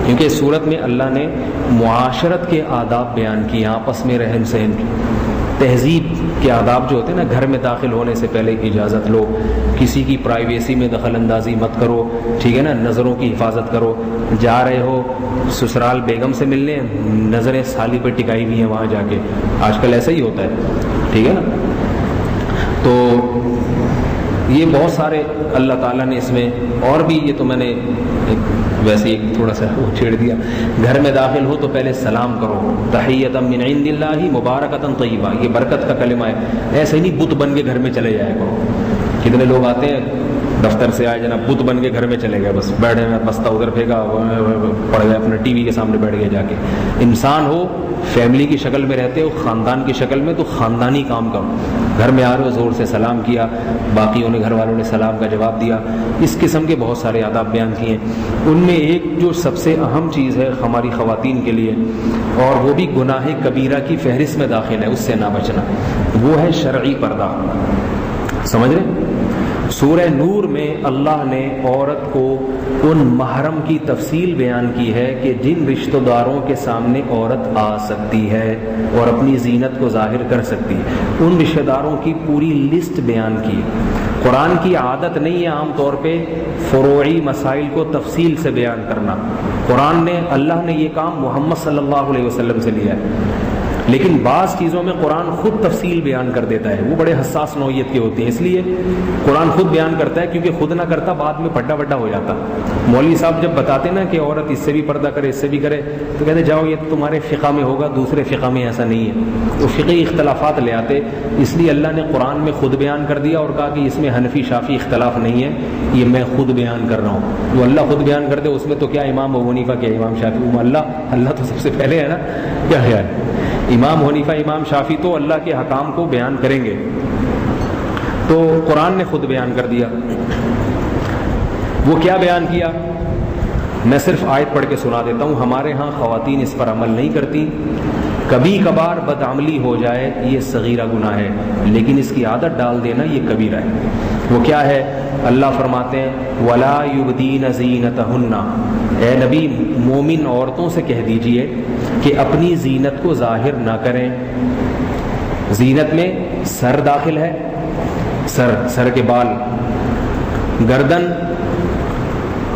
کیونکہ اس صورت میں اللہ نے معاشرت کے آداب بیان کیے، آپس میں رہن سہن، تہذیب کے آداب جو ہوتے ہیں نا، گھر میں داخل ہونے سے پہلے اجازت لو، کسی کی پرائیویسی میں دخل اندازی مت کرو، ٹھیک ہے نا، نظروں کی حفاظت کرو، جا رہے ہو سسرال بیگم سے ملنے، نظریں سالی پہ ٹکائی ہوئی ہیں وہاں جا کے، آج کل ایسا ہی ہوتا ہے، ٹھیک ہے نا. تو یہ بہت سارے اللہ تعالیٰ نے اس میں، اور بھی یہ تو میں نے ویسے ہی تھوڑا سا وہ چھیڑ دیا. گھر میں داخل ہو تو پہلے سلام کرو، تحیۃ من عند اللہ مبارکۃ طیبہ، یہ برکت کا کلمہ ہے. ایسے ہی نہیں بت بن کے گھر میں چلے جایا کرو. کتنے لوگ آتے ہیں دفتر سے آئے جناب بت بن کے گھر میں چلے گئے، بس بیٹھے ہیں، بستہ ادھر پھینکا، پڑ گئے اپنے ٹی وی کے سامنے بیٹھ گئے جا کے. انسان ہو، فیملی کی شکل میں رہتے ہو، خاندان کی شکل میں، تو خاندانی کام کرو. گھر میں آ رہے ہو زور سے سلام کیا، باقیوں نے گھر والوں نے سلام کا جواب دیا. اس قسم کے بہت سارے آداب بیان کیے. ان میں ایک جو سب سے اہم چیز ہے ہماری خواتین کے لیے، اور وہ بھی گناہ کبیرہ کی فہرست میں داخل ہے، اس سے نہ بچنا، وہ ہے شرعی پردہ. سمجھ رہے؟ سورہ نور میں اللہ نے عورت کو ان محرم کی تفصیل بیان کی ہے کہ جن رشتہ داروں کے سامنے عورت آ سکتی ہے اور اپنی زینت کو ظاہر کر سکتی ہے، ان رشتہ داروں کی پوری لسٹ بیان کی. قرآن کی عادت نہیں ہے عام طور پہ فروعی مسائل کو تفصیل سے بیان کرنا. قرآن نے، اللہ نے یہ کام محمد صلی اللہ علیہ وسلم سے لیا ہے، لیکن بعض چیزوں میں قرآن خود تفصیل بیان کر دیتا ہے، وہ بڑے حساس نوعیت کے ہوتے ہیں. اس لیے قرآن خود بیان کرتا ہے، کیونکہ خود نہ کرتا بعد میں پڈا وڈا ہو جاتا. مولوی صاحب جب بتاتے نا کہ عورت اس سے بھی پردہ کرے، اس سے بھی کرے، تو کہتے جاؤ یہ تمہارے فقہ میں ہوگا، دوسرے فقہ میں ایسا نہیں ہے. تو فقہی اختلافات لے آتے. اس لیے اللہ نے قرآن میں خود بیان کر دیا اور کہا کہ اس میں حنفی شافی اختلاف نہیں ہے، یہ میں خود بیان کر رہا ہوں. وہ اللہ خود بیان کر دے، اس میں تو کیا امام ابو حنیفہ، کیا امام شافی، اللہ تو سب سے پہلے ہے نا. کیا خیال ہے؟ امام حنیفہ، امام شافی تو اللہ کے حکام کو بیان کریں گے، تو قرآن نے خود بیان کر دیا. وہ کیا بیان کیا؟ میں صرف آیت پڑھ کے سنا دیتا ہوں. ہمارے ہاں خواتین اس پر عمل نہیں کرتی. کبھی کبھار بدعملی ہو جائے یہ صغیرہ گناہ ہے، لیکن اس کی عادت ڈال دینا یہ کبیرہ ہے. وہ کیا ہے؟ اللہ فرماتے ہیں وَلَا يُبْدِينَ زِينَتَهُنَّ، اے نبی مومن عورتوں سے کہہ دیجئے کہ اپنی زینت کو ظاہر نہ کریں. زینت میں سر داخل ہے، سر کے بال، گردن،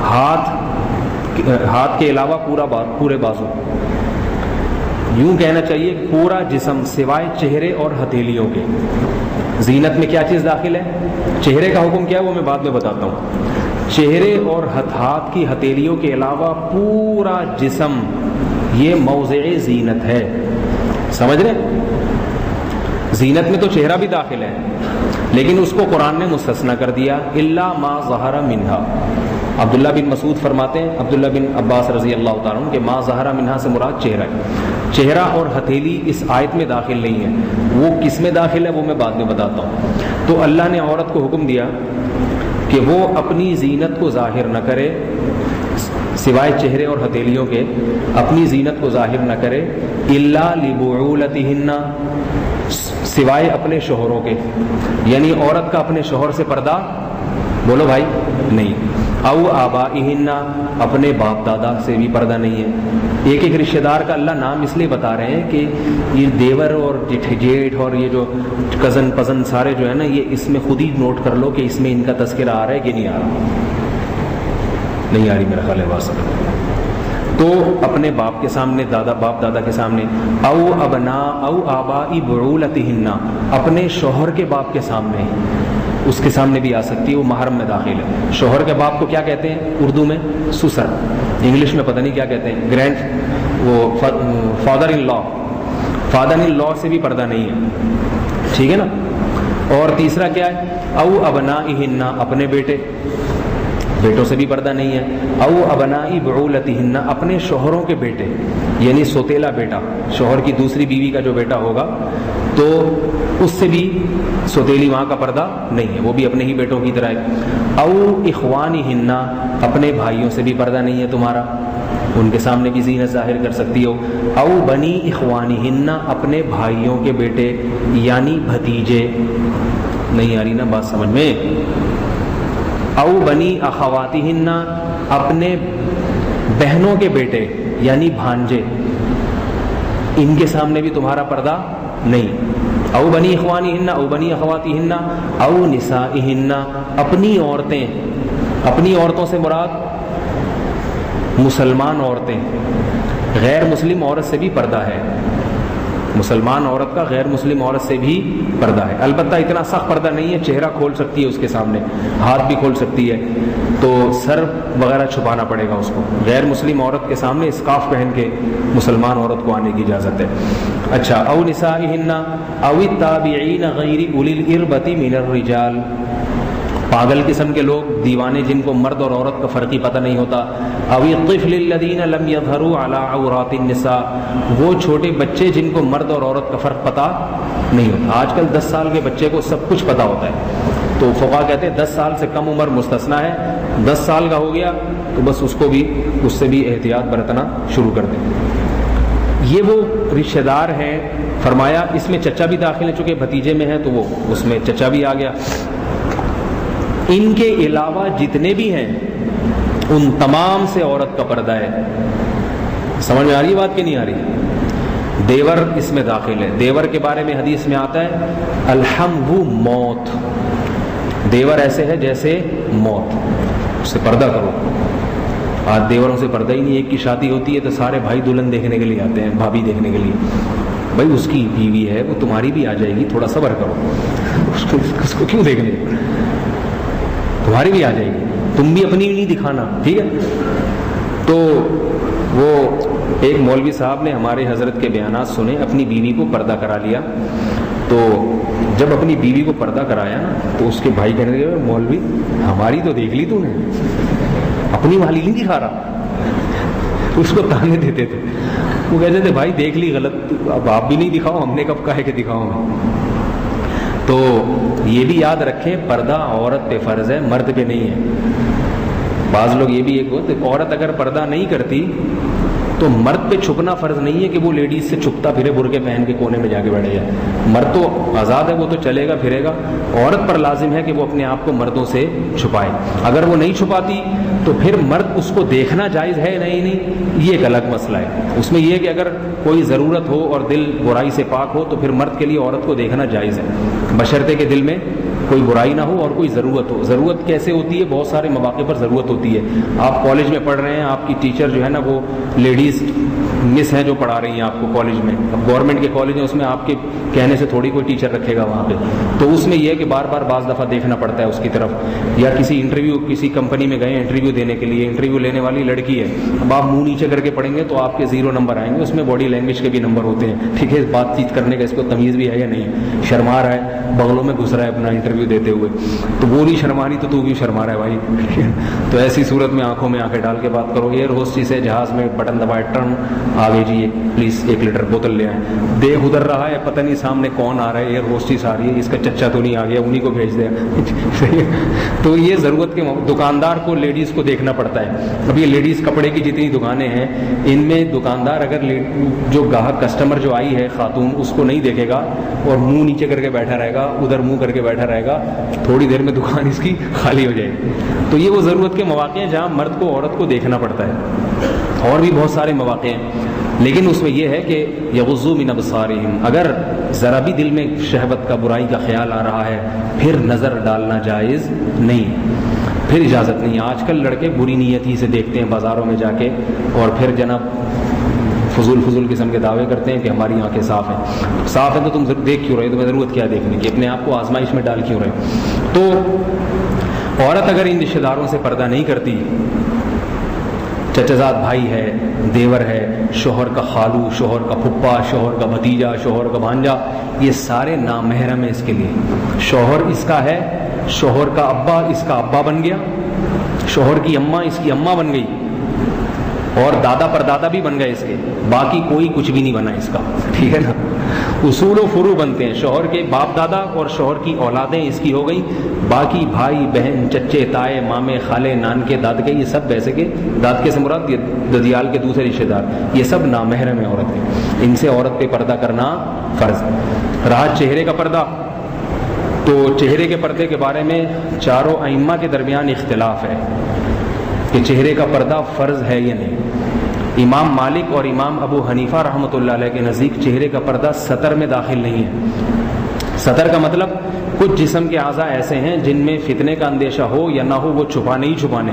ہاتھ کے علاوہ پورے بازو، یوں کہنا چاہیے پورا جسم سوائے چہرے اور ہتھیلیوں کے. زینت میں کیا چیز داخل ہے؟ چہرے کا حکم کیا ہے وہ میں بعد میں بتاتا ہوں. چہرے اور ہاتھ کی ہتھیلیوں کے علاوہ پورا جسم یہ موضع زینت ہے. سمجھ رہے؟ زینت میں تو چہرہ بھی داخل ہے، لیکن اس کو قرآن نے مستثنیٰ کر دیا، الا ما ظہر منہا. عبداللہ بن مسعود فرماتے ہیں، عبداللہ بن عباس رضی اللہ تعالیٰ عنہ کہ ما ظہر منہا سے مراد چہرہ ہے. چہرہ اور ہتھیلی اس آیت میں داخل نہیں ہے. وہ کس میں داخل ہے وہ میں بعد میں بتاتا ہوں. تو اللہ نے عورت کو حکم دیا کہ وہ اپنی زینت کو ظاہر نہ کرے، سوائے چہرے اور ہتھیلیوں کے اپنی زینت کو ظاہر نہ کرے، الا لبعولتہن، سوائے اپنے شوہروں کے. یعنی عورت کا اپنے شوہر سے پردہ، بولو بھائی، نہیں. او آبائہن، اپنے باپ دادا سے بھی پردہ نہیں ہے. ایک ایک رشتہ دار کا اللہ نام اس لیے بتا رہے ہیں کہ یہ دیور اور جیٹھ اور یہ جو کزن پزن سارے جو ہے نا، یہ اس میں خود ہی نوٹ کر لو کہ اس میں ان کا تذکرہ آ رہا ہے کہ نہیں آ رہا. نہیں آ رہی میرا خیال ہے واسطہ. تو اپنے باپ کے سامنے، باپ دادا کے سامنے، او ابنا او آبائی بعولتہن، اپنے شوہر کے باپ کے سامنے، اس کے سامنے بھی آ سکتی ہے، وہ محرم میں داخل ہے. شوہر کے باپ کو کیا کہتے ہیں اردو میں؟ سسر. انگلش میں پتہ نہیں کیا کہتے ہیں، گرینڈ، وہ father in law. Father in لا سے بھی پردہ نہیں ہے، ٹھیک ہے نا. اور تیسرا کیا ہے؟ او ابنائہن، اپنے بیٹوں سے بھی پردہ نہیں ہے. او ابنائی بعولتہن، اپنے شوہروں کے بیٹے، یعنی سوتیلا بیٹا، شوہر کی دوسری بیوی کا جو بیٹا ہوگا تو اس سے بھی سوتیلی ماں کا پردہ نہیں ہے، وہ بھی اپنے ہی بیٹوں کی طرح ہے. او اخوانہن، اپنے بھائیوں سے بھی پردہ نہیں ہے تمہارا، ان کے سامنے بھی زینت ظاہر کر سکتی ہو. او بنی اخوانہن، اپنے بھائیوں کے بیٹے یعنی بھتیجے. نہیں آ رہی نا بات سمجھ میں؟ او بنی اخواتہن، اپنے بہنوں کے بیٹے یعنی بھانجے، ان کے سامنے بھی تمہارا پردہ نہیں. او بنی اخوانہن او بنی اخواتہن او نسائہن، اپنی عورتیں، اپنی عورتوں سے مراد مسلمان عورتیں. غیر مسلم عورت سے بھی پردہ ہے، مسلمان عورت کا غیر مسلم عورت سے بھی پردہ ہے. البتہ اتنا سخت پردہ نہیں ہے، چہرہ کھول سکتی ہے اس کے سامنے، ہاتھ بھی کھول سکتی ہے، تو سر وغیرہ چھپانا پڑے گا اس کو. غیر مسلم عورت کے سامنے اسکارف پہن کے مسلمان عورت کو آنے کی اجازت ہے. اچھا، او نسائہن او التابعین غیر اولی الاربۃ من الرجال، پاگل قسم کے لوگ، دیوانے جن کو مرد اور عورت کا فرق ہی پتہ نہیں ہوتا. او الطفل الذین لم یظہروا علی عورات النساء، وہ چھوٹے بچے جن کو مرد اور عورت کا فرق پتہ نہیں ہوتا. آج کل 10 سال کے بچے کو سب کچھ پتہ ہوتا ہے، تو فقہا کہتے ہیں 10 سال سے کم عمر مستثنا ہے. 10 سال کا ہو گیا تو بس اس کو بھی، اس سے بھی احتیاط برتنا شروع کر دیں. یہ وہ رشتہ دار ہیں. فرمایا اس میں چچا بھی داخل ہیں، چونکہ بھتیجے میں ہے تو وہ اس میں چچا بھی آ گیا. ان کے علاوہ جتنے بھی ہیں ان تمام سے عورت کا پردہ ہے. سمجھ میں آ رہی ہے بات کہ نہیں آ رہی؟ دیور اس میں داخل ہے. دیور کے بارے میں حدیث میں آتا ہے الحمو موت، دیور ایسے ہے جیسے موت، اس سے پردہ کرو. آج دیوروں سے پردہ ہی نہیں. ایک کی شادی ہوتی ہے تو سارے بھائی دلہن دیکھنے کے لیے آتے ہیں، بھابھی دیکھنے کے لیے. بھائی اس کی بیوی ہے، وہ تمہاری بھی آ جائے گی، تھوڑا صبر کرو. اس کو کیوں دیکھنے؟ تمہاری بھی آ جائے گی، تم بھی اپنی نہیں دکھانا، ٹھیک ہے. تو وہ ایک مولوی صاحب نے ہمارے حضرت کے بیانات سنے، اپنی بیوی کو پردہ کرا لیا. تو جب اپنی بیوی کو پردہ کرایا نا تو اس کے بھائی کہنے لگے مولوی ہماری تو دیکھ لی تو نے، اپنی والی نہیں دکھا رہا. اس کو تانے دیتے تھے. وہ کہتے تھے بھائی دیکھ لی غلط، اب آپ بھی نہیں دکھاؤ، ہم نے کب کہا ہے کہ دکھاؤں میں. تو یہ بھی یاد رکھیں پردہ عورت پہ فرض ہے، مرد پہ نہیں ہے. بعض لوگ یہ بھی ایک ہوتے، عورت اگر پردہ نہیں کرتی تو مرد پہ چھپنا فرض نہیں ہے کہ وہ لیڈیز سے چھپتا پھرے، برقعے پہن کے کونے میں جا کے بیٹھے جائے. مرد تو آزاد ہے، وہ تو چلے گا پھرے گا. عورت پر لازم ہے کہ وہ اپنے آپ کو مردوں سے چھپائے. اگر وہ نہیں چھپاتی تو پھر مرد اس کو دیکھنا جائز ہے نہیں، یہ ایک الگ مسئلہ ہے. اس میں یہ ہے کہ اگر کوئی ضرورت ہو اور دل برائی سے پاک ہو تو پھر مرد کے لیے عورت کو دیکھنا جائز ہے، بشرطے کہ دل میں کوئی برائی نہ ہو اور کوئی ضرورت ہو. ضرورت کیسے ہوتی ہے؟ بہت سارے مواقع پر ضرورت ہوتی ہے. آپ کالج میں پڑھ رہے ہیں، آپ کی ٹیچر جو ہے نا وہ لیڈیز مس ہیں جو پڑھا رہی ہیں آپ کو کالج میں. اب گورنمنٹ کے کالج ہیں، اس میں آپ کے کہنے سے تھوڑی کوئی ٹیچر رکھے گا وہاں پہ. تو اس میں یہ ہے کہ بار بار بعض دفعہ دیکھنا پڑتا ہے اس کی طرف. یا کسی انٹرویو، کسی کمپنی میں گئے انٹرویو دینے کے لیے، انٹرویو لینے والی لڑکی ہے، اب آپ منہ نیچے کر کے پڑھیں گے تو آپ کے 0 نمبر آئیں گے. اس میں باڈی لینگویج کے بھی نمبر ہوتے ہیں، ٹھیک ہے. بات چیت کرنے کا اس کو تمیز بھی ہے یا نہیں؟ شرما رہا ہے، بغلوں میں گھس رہا ہے اپنا انٹرویو دیتے ہوئے، تو وہ نہیں شرما رہی تو کیوں شرما رہا ہے بھائی؟ تو ایسی صورت میں آنکھوں میں آنکھیں ڈال کے بات کرو. ایئر ہوسٹس ہے جہاز میں، بٹن دبائے ٹرن آگے جی پلیز 1 لیٹر بوتل لے آئیں. دیکھ ادھر رہا ہے، پتہ نہیں سامنے کون آ رہا ہے، ایئر ہوسٹس آ رہی ہے، اس کا چچا تو نہیں آ گیا، انہیں کو بھیج دیں. تو یہ ضرورت کے دکاندار کو لیڈیز کو دیکھنا پڑتا ہے. اب یہ لیڈیز کپڑے کی جتنی دکانیں ہیں ان میں دکاندار اگر جو گاہک کسٹمر جو آئی ہے خاتون اس کو نہیں دیکھے گا اور منہ نیچے کر کے بیٹھا رہے گا، ادھر منہ کر کے بیٹھا رہے گا، تھوڑی دیر میں دکان اس کی خالی ہو جائے گی. تو یہ وہ ضرورت کے مواقع ہیں جہاں مرد کو عورت کو دیکھنا پڑتا ہے. اور بھی بہت سارے مواقع ہیں، لیکن اس میں یہ ہے کہ یغضوا من ابصارہم، اگر ذرا بھی دل میں شہوت کا، برائی کا خیال آ رہا ہے پھر نظر ڈالنا جائز نہیں، پھر اجازت نہیں. آج کل لڑکے بری نیتی سے دیکھتے ہیں بازاروں میں جا کے اور پھر جناب فضول قسم کے دعوے کرتے ہیں کہ ہماری آنکھیں صاف ہیں. صاف ہیں تو تم دیکھ کیوں رہے؟ تمہیں ضرورت کیا دیکھنے کی؟ اپنے آپ کو آزمائش میں ڈال کیوں رہے؟ تو عورت اگر ان رشتہ داروں سے پردہ نہیں کرتی، چچزاد بھائی ہے، دیور ہے، شوہر کا خالو، شوہر کا پھپھا، شوہر کا بھتیجا، شوہر کا بھانجا، یہ سارے نامحرم ہیں اس کے لیے. شوہر اس کا ہے، شوہر کا ابا اس کا ابا بن گیا، شوہر کی اماں اس کی اماں بن گئی، اور دادا پر دادا بھی بن گئے اس کے. باقی کوئی کچھ بھی نہیں بنا اس کا، ٹھیک ہے نا. اصول و فروع بنتے ہیں، شوہر کے باپ دادا اور شوہر کی اولادیں اس کی ہو گئی. باقی بھائی بہن، چچے تائے، مامے خالے، نانکے دادکے، یہ سب ویسے کے دادکے سے مراد یہ ددیال کے دوسرے رشتے دار، یہ سب نامحرم ہیں عورت کے. ان سے عورت پہ پردہ کرنا فرض. رہا چہرے کا پردہ، تو چہرے کے پردے کے بارے میں چاروں ائمہ کے درمیان اختلاف ہے. کہ چہرے کا پردہ فرض ہے یا نہیں۔ امام مالک اور امام ابو حنیفہ رحمۃ اللہ علیہ کے نزدیک چہرے کا پردہ سطر میں داخل نہیں ہے۔ سطر کا مطلب کچھ جسم کے اعضاء ایسے ہیں جن میں فتنے کا اندیشہ ہو یا نہ ہو وہ چھپانے ہی چھپانے۔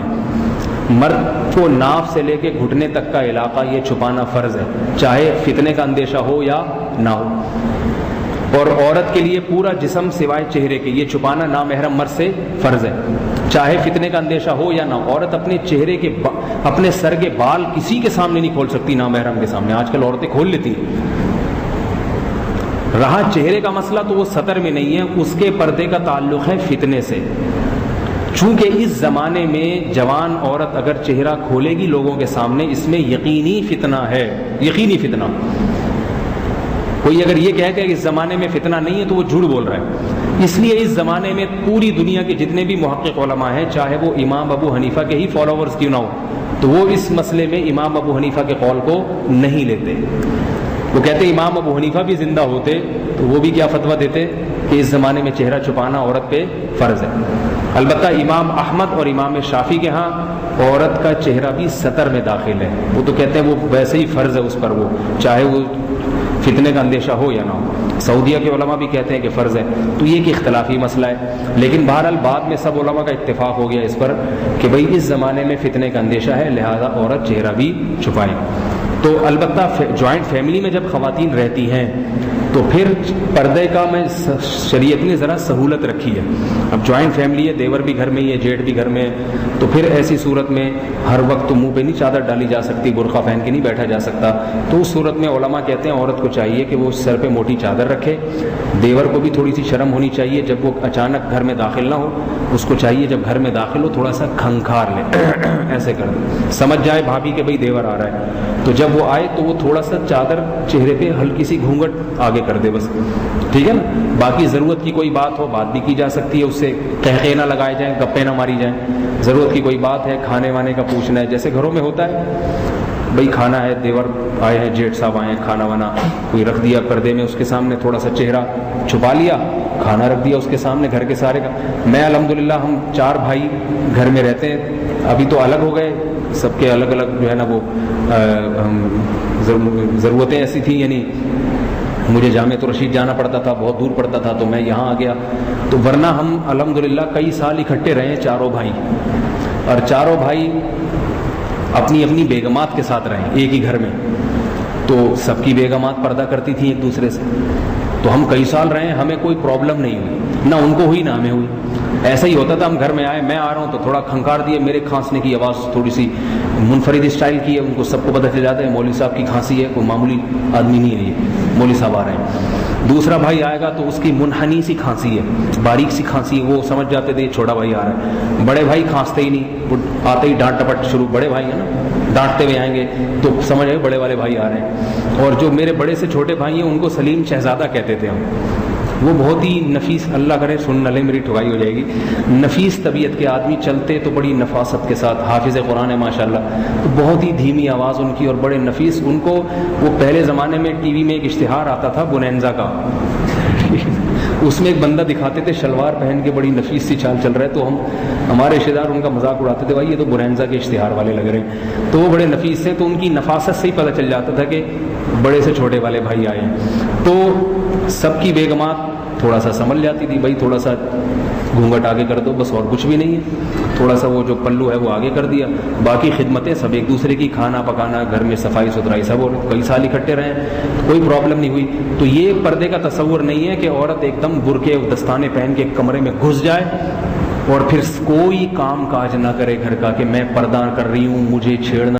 مرد کو ناف سے لے کے گھٹنے تک کا علاقہ یہ چھپانا فرض ہے، چاہے فتنے کا اندیشہ ہو یا نہ ہو۔ اور عورت کے لیے پورا جسم سوائے چہرے کے یہ چھپانا نامحرم مرد سے فرض ہے، چاہے فتنے کا اندیشہ ہو یا نہ ہو۔ عورت اپنے چہرے کے اپنے سر کے بال کسی کے سامنے نہیں کھول سکتی، نامحرم کے سامنے۔ آج کل عورتیں کھول لیتی ہیں۔ رہا چہرے کا مسئلہ تو وہ سطر میں نہیں ہے، اس کے پردے کا تعلق ہے فتنے سے۔ چونکہ اس زمانے میں جوان عورت اگر چہرہ کھولے گی لوگوں کے سامنے، اس میں یقینی فتنہ ہے، یقینی فتنہ۔ کوئی اگر یہ کہے کہ اس زمانے میں فتنہ نہیں ہے تو وہ جھوٹ بول رہا ہے۔ اس لیے اس زمانے میں پوری دنیا کے جتنے بھی محقق علماء ہیں، چاہے وہ امام ابو حنیفہ کے ہی فالوورز کیوں نہ ہو، تو وہ اس مسئلے میں امام ابو حنیفہ کے قول کو نہیں لیتے۔ وہ کہتے ہیں امام ابو حنیفہ بھی زندہ ہوتے تو وہ بھی کیا فتویٰ دیتے کہ اس زمانے میں چہرہ چھپانا عورت پہ فرض ہے۔ البتہ امام احمد اور امام شافعی کے ہاں عورت کا چہرہ بھی سطر میں داخل ہے، وہ تو کہتے ہیں وہ ویسے ہی فرض ہے اس پر، وہ چاہے وہ فتنے کا اندیشہ ہو یا نہ ہو۔ سعودیہ کے علماء بھی کہتے ہیں کہ فرض ہے، تو یہ ایک اختلافی مسئلہ ہے۔ لیکن بہرحال بعد میں سب علماء کا اتفاق ہو گیا اس پر کہ بھئی اس زمانے میں فتنے کا اندیشہ ہے، لہذا عورت چہرہ بھی چھپائے۔ تو البتہ جوائنٹ فیملی میں جب خواتین رہتی ہیں تو پھر پردے کا میں شریعت نے ذرا سہولت رکھی ہے۔ اب جوائنٹ فیملی ہے، دیور بھی گھر میں ہی ہے، جیٹھ بھی گھر میں ہے، تو پھر ایسی صورت میں ہر وقت تو منہ پہ نہیں چادر ڈالی جا سکتی، برقع پہن کے نہیں بیٹھا جا سکتا۔ تو اس صورت میں علماء کہتے ہیں عورت کو چاہیے کہ وہ سر پہ موٹی چادر رکھے۔ دیور کو بھی تھوڑی سی شرم ہونی چاہیے، جب وہ اچانک گھر میں داخل نہ ہو، اس کو چاہیے جب گھر میں داخل ہو تھوڑا سا کھنکھار لے، ایسے کر دے، سمجھ جائے بھابھی کہ بھئی دیور آ رہا ہے، تو جب وہ آئے تو وہ تھوڑا سا چادر چہرے پہ ہلکی سی گھونگھٹ آگے کر دے بس، ٹھیک ہے نا۔ باقی ضرورت کی کوئی بات ہو بات بھی کی جا سکتی ہے، اس سے قہقہے نہ لگائے جائیں، گپے نہ ماری جائیں۔ ضرورت کی کوئی بات ہے، کھانے وانے کا پوچھنا ہے، جیسے گھروں میں ہوتا ہے، بھئی کھانا ہے، دیور آئے ہیں، جیٹھ صاحب آئے ہیں، کھانا وانا کوئی رکھ دیا پردے میں اس کے سامنے، تھوڑا سا چہرہ چھپا لیا، کھانا رکھ دیا اس کے سامنے گھر کے سارے کا۔ میں الحمدللہ ہم 4 بھائی گھر میں رہتے ہیں، ابھی تو الگ ہو گئے، سب کے الگ الگ جو ہے نا وہ ضرورتیں ایسی تھیں، یعنی مجھے جامعہ رشید جانا پڑتا تھا، بہت دور پڑتا تھا، تو میں یہاں آ گیا۔ تو ورنہ ہم الحمدللہ کئی سال اکٹھے رہے ہیں چاروں بھائی، اور چاروں بھائی اپنی اپنی بیگمات کے ساتھ رہے ایک ہی گھر میں، تو سب کی بیگمات پردہ کرتی تھیں ایک دوسرے سے، تو ہم کئی سال رہے ہیں، ہمیں کوئی پرابلم نہیں ہوئی، نہ ان کو ہوئی نہ ہمیں ہوئی۔ ایسا ہی ہوتا تھا، ہم گھر میں آئے، میں آ رہا ہوں تو تھوڑا کھنکار دیے، میرے کھانسنے کی آواز تھوڑی سی منفرد اسٹائل کی ہے، ان کو سب کو پتہ چل جاتا ہے مولوی صاحب کی کھانسی ہے، کوئی معمولی آدمی نہیں ہے، یہ مولوی صاحب آ رہے ہیں۔ دوسرا بھائی آئے گا تو اس کی منحنی سی کھانسی ہے، باریک سی کھانسی ہے، وہ سمجھ جاتے تھے چھوٹا بھائی آ رہا ہے۔ بڑے بھائی کھانستے ہی نہیں، آتے ہی ڈانٹ ٹپٹ شروع، بڑے بھائی ہیں نا، ڈانٹتے ہوئے آئیں گے تو سمجھ آئے بڑے والے بھائی آ رہے ہیں۔ اور جو میرے بڑے سے چھوٹے بھائی ہیں ان کو سلیم شہزادہ کہتے تھے ہم، وہ بہت ہی نفیس، اللہ کرے سن لے میری ٹھگائی ہو جائے گی، نفیس طبیعت کے آدمی، چلتے تو بڑی نفاست کے ساتھ، حافظ قرآن ہے ماشاءاللہ، تو بہت ہی دھیمی آواز ان کی اور بڑے نفیس۔ ان کو وہ پہلے زمانے میں ٹی وی میں ایک اشتہار آتا تھا بونینزا کا، اس میں ایک بندہ دکھاتے تھے شلوار پہن کے بڑی نفیس سی چال چل رہا ہے، تو ہمارے رشتے دار ان کا مذاق اڑاتے تھے، بھائی یہ تو بونینزا کے اشتہار والے لگ رہے ہیں، تو وہ بڑے نفیس تھے، تو ان کی نفاست سے ہی پتہ چل جاتا تھا کہ بڑے سے چھوٹے والے بھائی آئے ہیں۔ تو سب کی بیگمات تھوڑا سا سنبھل جاتی تھی، بھائی تھوڑا سا گھونگھٹ آگے کر دو بس، اور کچھ بھی نہیں ہے، تھوڑا سا وہ جو پلو ہے وہ آگے کر دیا، باقی خدمتیں سب ایک دوسرے کی، کھانا پکانا، گھر میں صفائی ستھرائی، سب، اور کئی سال اکٹھے رہے، کوئی پرابلم نہیں ہوئی۔ تو یہ پردے کا تصور نہیں ہے کہ عورت ایک دم برقعے دستانے پہن کے کمرے میں گھس جائے اور پھر کوئی کام کاج نہ کرے گھر کا، کہ میں پردہ کر رہی ہوں، مجھے چھیڑنا